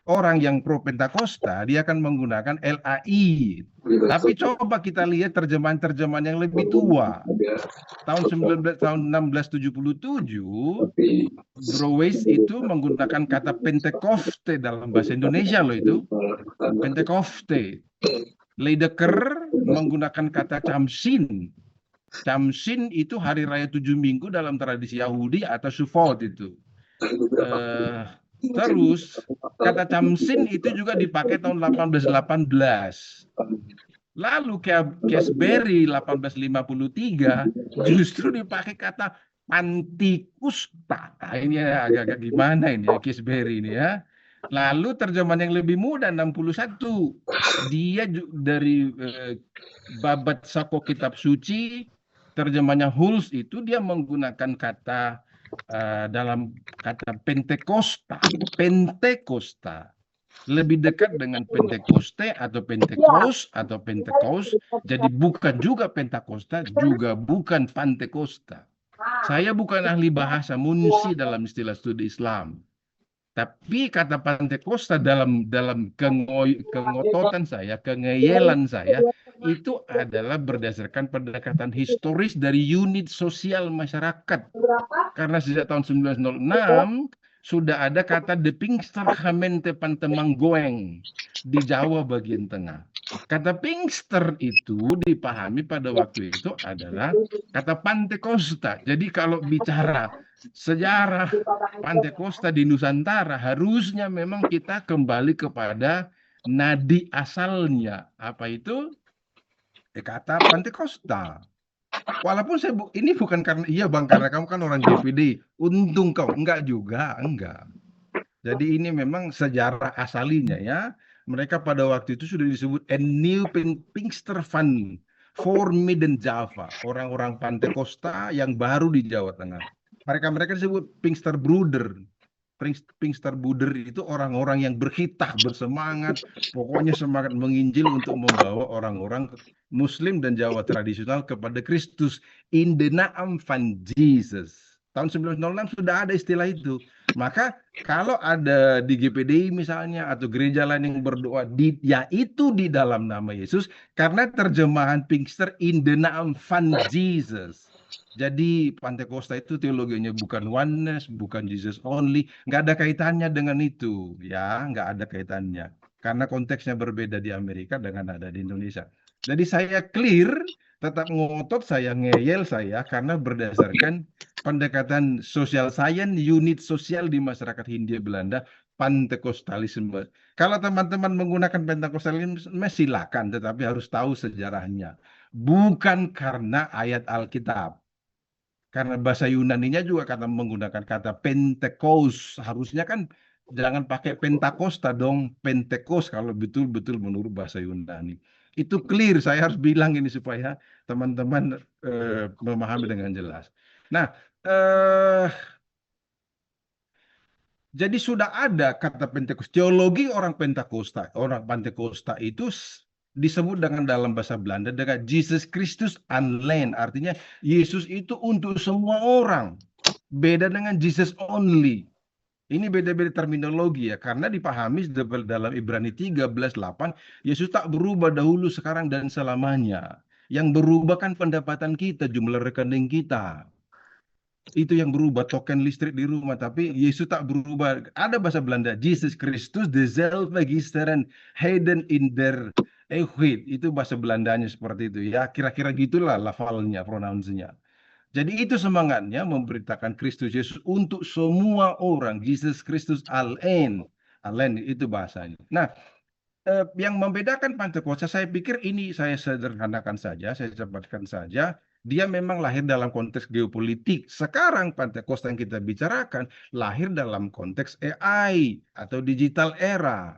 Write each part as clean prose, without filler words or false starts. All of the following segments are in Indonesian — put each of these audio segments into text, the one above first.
orang yang pro Pentakosta dia akan menggunakan LAI. Tapi coba kita lihat terjemahan-terjemahan yang lebih tua. Tahun 1677, Browes itu menggunakan kata Pentecoste dalam bahasa Indonesia loh itu. Pentecoste. Leidecker menggunakan kata Camsin. Camsin itu hari raya 7 minggu dalam tradisi Yahudi atau Sukkot itu. Terus kata Camsin itu juga dipakai tahun 1818. Lalu Casbury 1853 justru dipakai kata Pantikusta. Nah, ini agak-agak gimana ini ya Casbury ini ya. Lalu terjemahan yang lebih muda 61. Dia dari Babat Sako Kitab Suci, terjemahnya Huls itu dia menggunakan kata dalam kata Pentekosta. Pentekosta lebih dekat dengan Pentekoste atau Pentekos atau Pentekos. Jadi bukan juga Pentakosta, juga bukan Pantekosta. Saya bukan ahli bahasa munsi dalam istilah studi Islam. Tapi kata Pantekosta dalam kengototan saya, kengeyelan saya, itu adalah berdasarkan pendekatan historis dari unit sosial masyarakat. Karena sejak tahun 1906 sudah ada kata de Pinkstergemeente Pantemanggoeng di Jawa bagian tengah. Kata Pinkster itu dipahami pada waktu itu adalah kata Pantekosta. Jadi kalau bicara sejarah Pantekosta di Nusantara, harusnya memang kita kembali kepada nadi asalnya. Apa itu? Kata Pantekosta. Walaupun ini bukan karena, iya Bang, karena kamu kan orang GPD, untung kau. Enggak juga, enggak. Jadi ini memang sejarah asalinya ya. Mereka pada waktu itu sudah disebut a new Pinkster Fund for Midden Java. Orang-orang Pantekosta yang baru di Jawa Tengah. Mereka disebut Pinkster Bruder. Pinkster Bruder itu orang-orang yang berkitah, bersemangat. Pokoknya semangat menginjil untuk membawa orang-orang Muslim dan Jawa tradisional kepada Kristus. In the name van Jesus. Tahun 1906 sudah ada istilah itu. Maka kalau ada di GPDI misalnya atau gereja lain yang berdoa yaitu di dalam nama Yesus, karena terjemahan Pinkster in the name van Jesus. Jadi Pantekosta itu teologinya bukan oneness, bukan Jesus only, nggak ada kaitannya dengan itu, ya, nggak ada kaitannya. Karena konteksnya berbeda di Amerika dengan ada di Indonesia. Jadi saya clear, tetap ngotot saya, ngeyel saya, karena berdasarkan pendekatan sosial science, unit sosial di masyarakat Hindia Belanda, Pentekostalisme. Kalau teman-teman menggunakan Pentekostalisme, silakan, tetapi harus tahu sejarahnya. Bukan karena ayat Alkitab. Karena bahasa Yunaninya juga kata menggunakan kata Pentekos. Harusnya kan jangan pakai Pentakosta dong, Pentekos kalau betul-betul menurut bahasa Yunani. Itu clear, saya harus bilang ini supaya teman-teman memahami dengan jelas. Nah, jadi sudah ada kata Pentekosta. Teologi orang Pentakosta itu disebut dengan dalam bahasa Belanda dengan Jesus Christus alleen. Artinya Yesus itu untuk semua orang. Beda dengan Jesus only. Ini beda-beda terminologi ya, karena dipahami dalam Ibrani 13:8, Yesus tak berubah dahulu, sekarang, dan selamanya. Yang berubah kan pendapatan kita, jumlah rekening kita. Itu yang berubah, token listrik di rumah, tapi Yesus tak berubah. Ada bahasa Belanda, Jesus Christus dezelfde gisteren, heden, in der eeuwigheid. Itu bahasa Belandanya seperti itu ya, kira-kira gitulah lafalnya, pronounsnya. Jadi itu semangatnya memberitakan Kristus Yesus untuk semua orang. Jesus Kristus alleen. Alleen itu bahasanya. Nah, yang membedakan Pentakosta, saya pikir ini saya sederhanakan saja, saya cepatkan saja. Dia memang lahir dalam konteks geopolitik. Sekarang Pentakosta yang kita bicarakan lahir dalam konteks AI atau digital era.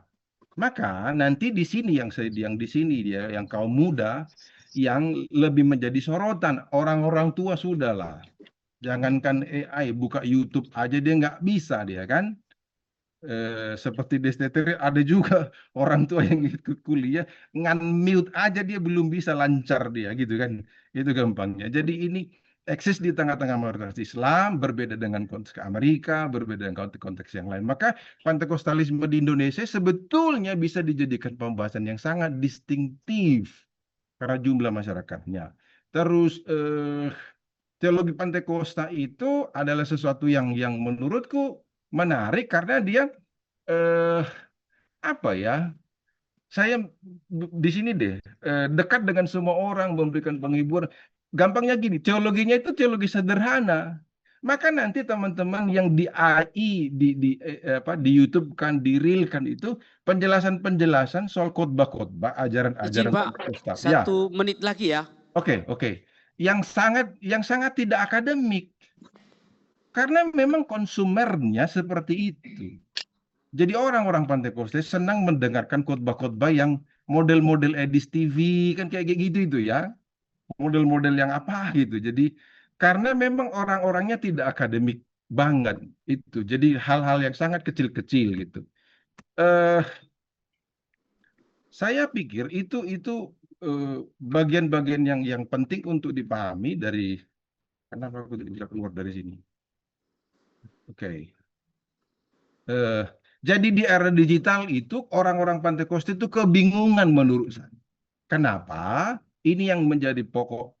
Maka nanti di sini yang di sini dia yang kaum muda yang lebih menjadi sorotan. Orang-orang tua sudahlah. Jangankan AI, buka YouTube aja dia nggak bisa dia kan. Seperti DSTT ada juga orang tua yang ikut kuliah ngan mute aja dia belum bisa lancar dia gitu kan. Itu gampangnya. Jadi ini eksis di tengah-tengah mayoritas Islam, berbeda dengan konteks Amerika, berbeda dengan konteks yang lain. Maka Pentekostalisme di Indonesia sebetulnya bisa dijadikan pembahasan yang sangat distintif karena jumlah masyarakatnya. Terus teologi Pantekosta itu adalah sesuatu yang menurutku menarik karena dia apa ya? Saya di sini deh dekat dengan semua orang, memberikan penghibur. Gampangnya gini, teologinya itu teologi sederhana. Maka nanti teman-teman yang di AI, di YouTube kan, di Reel kan itu penjelasan-penjelasan soal khotbah-khotbah, Izin ajaran-ajaran Pak, Pentakosta. Ya, 1 menit lagi ya. oke. Yang sangat tidak akademik. Karena memang konsumernya seperti itu. Jadi orang-orang Pantai Koste senang mendengarkan khotbah-khotbah yang model-model Edis TV, kan kayak gitu itu ya. Model-model yang apa gitu. Jadi karena memang orang-orangnya tidak akademik banget itu. Jadi hal-hal yang sangat kecil-kecil gitu. Saya pikir itu bagian-bagian yang penting untuk dipahami dari kenapa aku tidak bisa keluar dari sini. Oke. Jadi di era digital itu orang-orang Pantai Koste itu kebingungan menurut saya. Kenapa? Ini yang menjadi pokok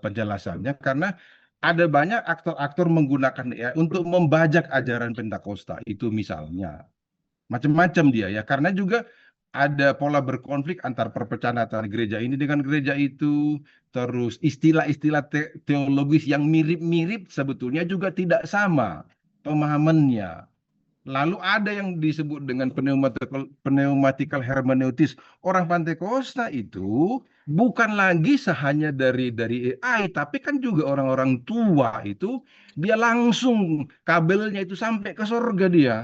penjelasannya karena ada banyak aktor-aktor menggunakan AI untuk membajak ajaran Pentakosta itu misalnya. Macam-macam dia ya karena juga ada pola berkonflik antar perpecahan antara gereja ini dengan gereja itu, terus istilah-istilah teologis yang mirip-mirip sebetulnya juga tidak sama pemahamannya. Lalu ada yang disebut dengan pneumatical hermeneutis. Orang Pantekosta itu bukan lagi hanya dari AI, tapi kan juga orang-orang tua itu dia langsung kabelnya itu sampai ke surga dia.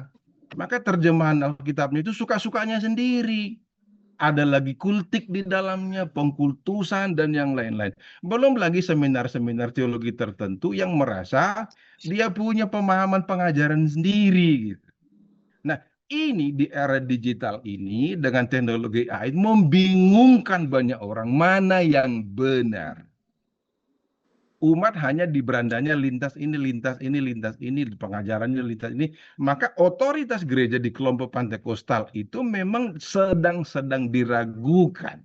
Maka terjemahan Alkitabnya itu suka-sukanya sendiri. Ada lagi kultik di dalamnya, pengkultusan dan yang lain-lain. Belum lagi seminar-seminar teologi tertentu yang merasa dia punya pemahaman pengajaran sendiri gitu. Nah, ini di era digital ini dengan teknologi AI membingungkan banyak orang mana yang benar. Umat hanya di berandanya lintas ini, pengajarannya lintas ini. Maka otoritas gereja di kelompok Pantekostal itu memang sedang diragukan.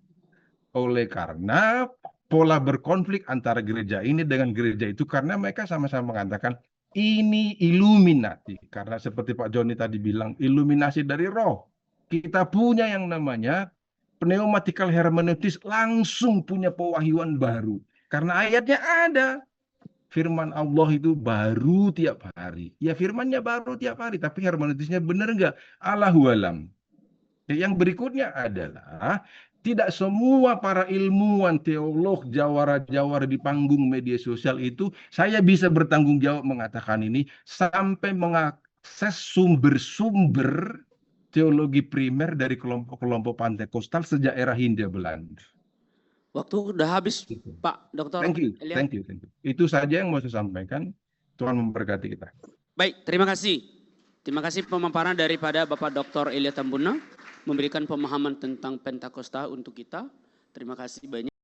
Oleh karena pola berkonflik antara gereja ini dengan gereja itu karena mereka sama-sama mengatakan ini Illuminati. Karena seperti Pak Joni tadi bilang, iluminasi dari roh. Kita punya yang namanya pneumatical hermeneutis, langsung punya pewahyuan baru. Karena ayatnya ada. Firman Allah itu baru tiap hari. Ya firmannya baru tiap hari, tapi hermeneutisnya benar nggak? Allahu alam. Yang berikutnya adalah tidak semua para ilmuwan, teolog, jawara-jawara di panggung media sosial itu saya bisa bertanggung jawab mengatakan ini sampai mengakses sumber-sumber teologi primer dari kelompok-kelompok Pantekostal sejak era Hindia Belanda. Waktu udah habis, Pak Dr. Thank you. Elia. Itu saja yang mau saya sampaikan. Tuhan memberkati kita. Baik, terima kasih. Terima kasih pemaparan daripada Bapak Dr. Elia Tambuna memberikan pemahaman tentang Pentakosta untuk kita. Terima kasih banyak.